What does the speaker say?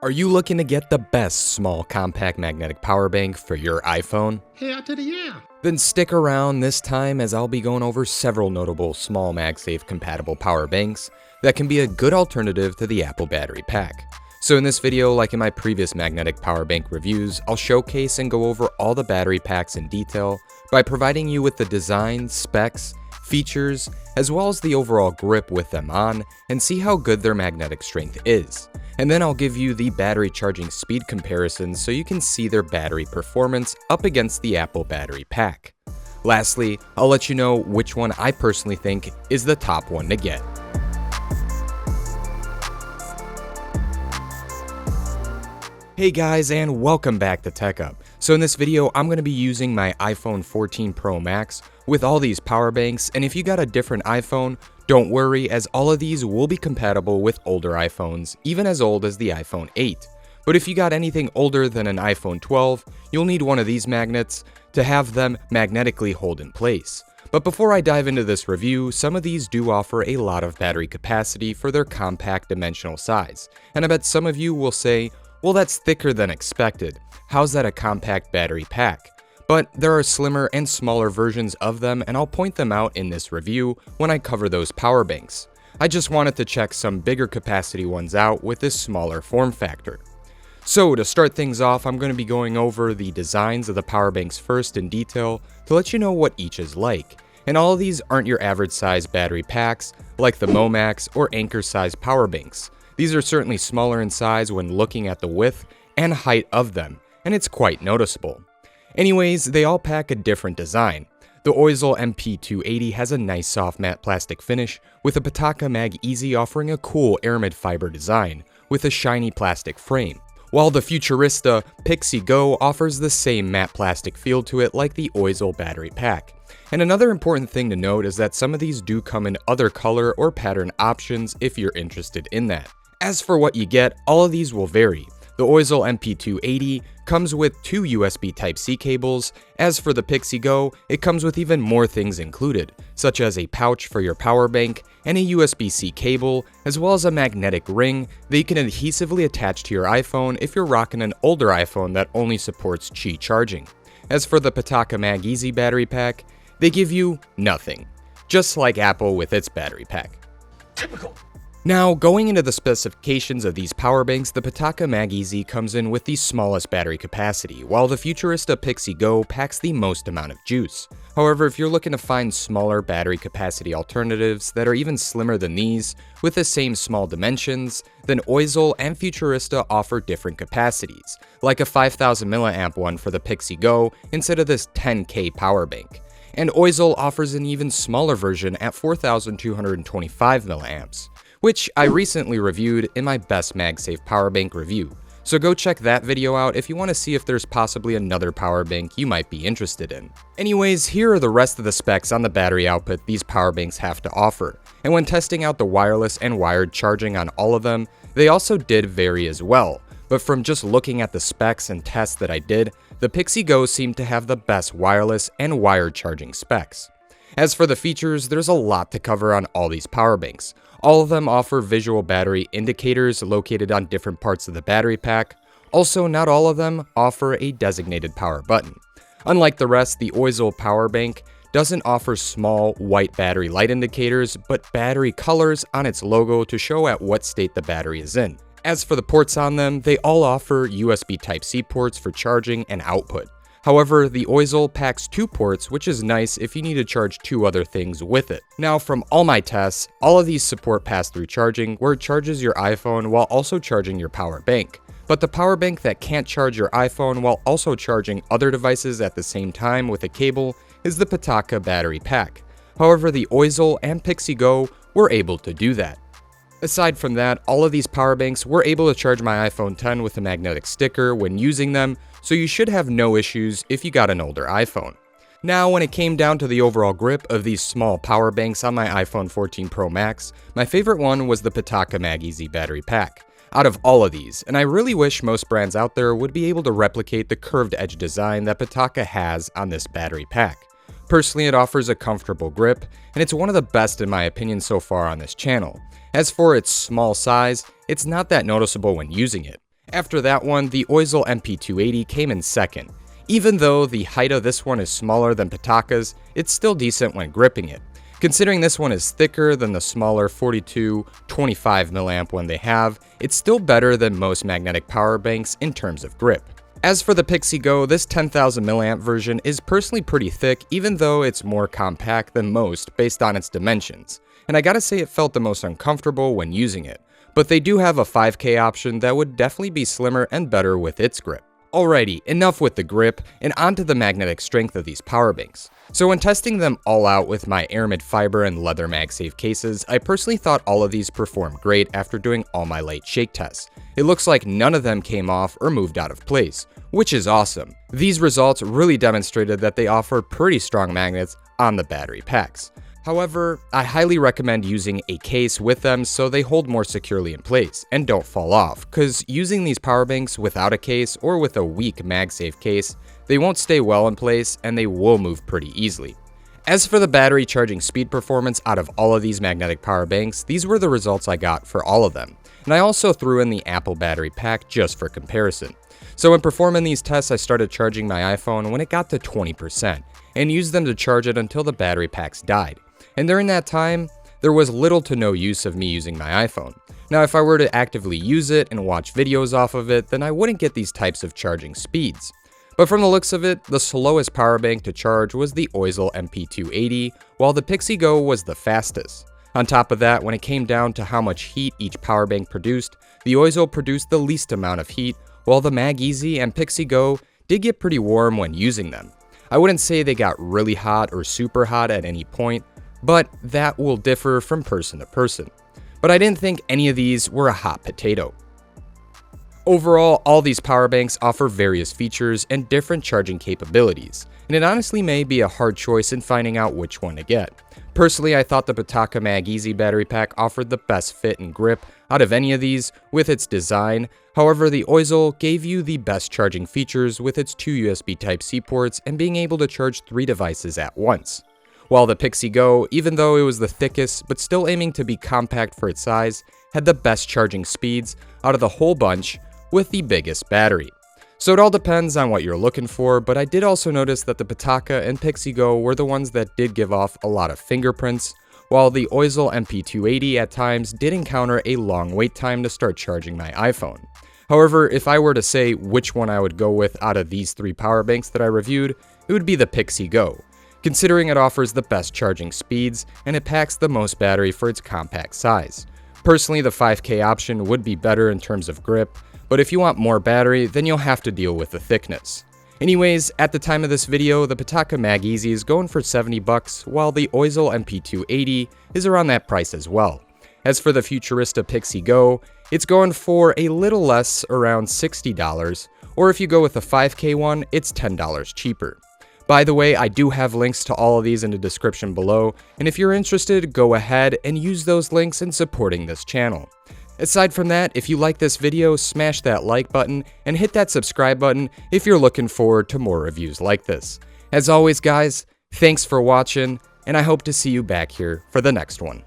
Are you looking to get the best small compact magnetic power bank for your iPhone? Hell to the yeah. Then stick around this time as I'll be going over several notable small MagSafe compatible power banks that can be a good alternative to the Apple battery pack. So in this video, like in my previous magnetic power bank reviews, I'll showcase and go over all the battery packs in detail by providing you with the design, specs, features, as well as the overall grip with them on, and see how good their magnetic strength is. And then I'll give you the battery charging speed comparison so you can see their battery performance up against the Apple battery pack. Lastly, I'll let you know which one I personally think is the top one to get. Hey guys, and welcome back to Tech Up. So in this video, I'm going to be using my iPhone 14 Pro Max with all these power banks, and if you got a different iPhone, don't worry, as all of these will be compatible with older iPhones, even as old as the iPhone 8. But if you got anything older than an iPhone 12, you'll need one of these magnets to have them magnetically hold in place. But before I dive into this review, some of these do offer a lot of battery capacity for their compact dimensional size, and I bet some of you will say, well, that's thicker than expected. How's that a compact battery pack? But there are slimmer and smaller versions of them, and I'll point them out in this review when I cover those power banks. I just wanted to check some bigger capacity ones out with this smaller form factor. So to start things off, I'm going to be going over the designs of the power banks first in detail to let you know what each is like. And all of these aren't your average size battery packs like the Momax or Anchor size power banks. These are certainly smaller in size when looking at the width and height of them, and it's quite noticeable. Anyways, they all pack a different design. The Oisle MP280 has a nice soft matte plastic finish, with the Pitaka MagEZ offering a cool aramid fiber design with a shiny plastic frame, while the Futurizta Pixy Go offers the same matte plastic feel to it like the Oisle battery pack. And another important thing to note is that some of these do come in other color or pattern options if you're interested in that. As for what you get, all of these will vary. The Oisle MP280 comes with 2 USB Type-C cables. As for the Pixy Go, it comes with even more things included, such as a pouch for your power bank and a USB-C cable, as well as a magnetic ring that you can adhesively attach to your iPhone if you're rocking an older iPhone that only supports Qi charging. As for the Pitaka MagEZ battery pack, they give you nothing, just like Apple with its battery pack. Typical. Now, going into the specifications of these power banks, the Pitaka MagEZ comes in with the smallest battery capacity, while the Futurizta Pixy Go packs the most amount of juice. However, if you're looking to find smaller battery capacity alternatives that are even slimmer than these, with the same small dimensions, then Oisle and Futurizta offer different capacities, like a 5000 mAh one for the Pixy Go instead of this 10K power bank. And Oisle offers an even smaller version at 4225 mAh. Which I recently reviewed in my best MagSafe power bank review. So go check that video out if you want to see if there's possibly another power bank you might be interested in. Anyways, here are the rest of the specs on the battery output these power banks have to offer. And when testing out the wireless and wired charging on all of them, they also did vary as well. But from just looking at the specs and tests that I did, the Pixy Go seemed to have the best wireless and wired charging specs. As for the features, there's a lot to cover on all these power banks. All of them offer visual battery indicators located on different parts of the battery pack. Also, not all of them offer a designated power button. Unlike the rest, the Oisle power bank doesn't offer small white battery light indicators, but battery colors on its logo to show at what state the battery is in. As for the ports on them, they all offer USB Type-C ports for charging and output. However, the Oisle packs 2 ports, which is nice if you need to charge 2 other things with it. Now, from all my tests, all of these support pass-through charging, where it charges your iPhone while also charging your power bank. But the power bank that can't charge your iPhone while also charging other devices at the same time with a cable is the Pitaka battery pack. However, the Oisle and Pixy Go were able to do that. Aside from that, all of these power banks were able to charge my iPhone X with a magnetic sticker when using them, so you should have no issues if you got an older iPhone. Now, when it came down to the overall grip of these small power banks on my iPhone 14 Pro Max, my favorite one was the Pitaka MagEZ battery pack. Out of all of these, and I really wish most brands out there would be able to replicate the curved edge design that Pitaka has on this battery pack. Personally, it offers a comfortable grip, and it's one of the best in my opinion so far on this channel. As for its small size, it's not that noticeable when using it. After that one, the Oisle MP280 came in second. Even though the height of this one is smaller than Pitaka's, it's still decent when gripping it. Considering this one is thicker than the smaller 42-25 mAh one they have, it's still better than most magnetic power banks in terms of grip. As for the Pixy Go, this 10,000 mAh version is personally pretty thick, even though it's more compact than most based on its dimensions. And I gotta say it felt the most uncomfortable when using it. But they do have a 5K option that would definitely be slimmer and better with its grip. Alrighty, enough with the grip, and onto the magnetic strength of these power banks. So when testing them all out with my aramid fiber and leather MagSafe cases, I personally thought all of these performed great after doing all my light shake tests. It looks like none of them came off or moved out of place, which is awesome. These results really demonstrated that they offer pretty strong magnets on the battery packs. However, I highly recommend using a case with them so they hold more securely in place and don't fall off, because using these power banks without a case or with a weak MagSafe case, they won't stay well in place and they will move pretty easily. As for the battery charging speed performance out of all of these magnetic power banks, these were the results I got for all of them. And I also threw in the Apple battery pack just for comparison. So when performing these tests, I started charging my iPhone when it got to 20% and used them to charge it until the battery packs died. And during that time, there was little to no use of me using my iPhone. Now, if I were to actively use it and watch videos off of it, then I wouldn't get these types of charging speeds. But from the looks of it, the slowest power bank to charge was the Oisle MP280, while the Pixy Go was the fastest. On top of that, when it came down to how much heat each power bank produced, the Oisle produced the least amount of heat, while the MagEZ and Pixy Go did get pretty warm when using them. I wouldn't say they got really hot or super hot at any point, but that will differ from person to person. But I didn't think any of these were a hot potato. Overall, all these power banks offer various features and different charging capabilities, and it honestly may be a hard choice in finding out which one to get. Personally, I thought the Pitaka MagEZ battery pack offered the best fit and grip out of any of these with its design. However, the Oisle gave you the best charging features with its 2 USB Type-C ports and being able to charge 3 devices at once. While the Pixy Go, even though it was the thickest but still aiming to be compact for its size, had the best charging speeds out of the whole bunch with the biggest battery. So it all depends on what you're looking for, but I did also notice that the Pitaka and Pixy Go were the ones that did give off a lot of fingerprints, while the Oisle MP280 at times did encounter a long wait time to start charging my iPhone. However, if I were to say which one I would go with out of these 3 power banks that I reviewed, it would be the Pixy Go, considering it offers the best charging speeds and it packs the most battery for its compact size. Personally, the 5K option would be better in terms of grip, but if you want more battery, then you'll have to deal with the thickness. Anyways, at the time of this video, the Pitaka MagEZ is going for $70, while the Oisle MP280 is around that price as well. As for the Futurizta Pixy Go, it's going for a little less, around $60, or if you go with the 5K one, it's $10 cheaper. By the way, I do have links to all of these in the description below, and if you're interested, go ahead and use those links in supporting this channel. Aside from that, if you like this video, smash that like button and hit that subscribe button if you're looking forward to more reviews like this. As always guys, thanks for watching, and I hope to see you back here for the next one.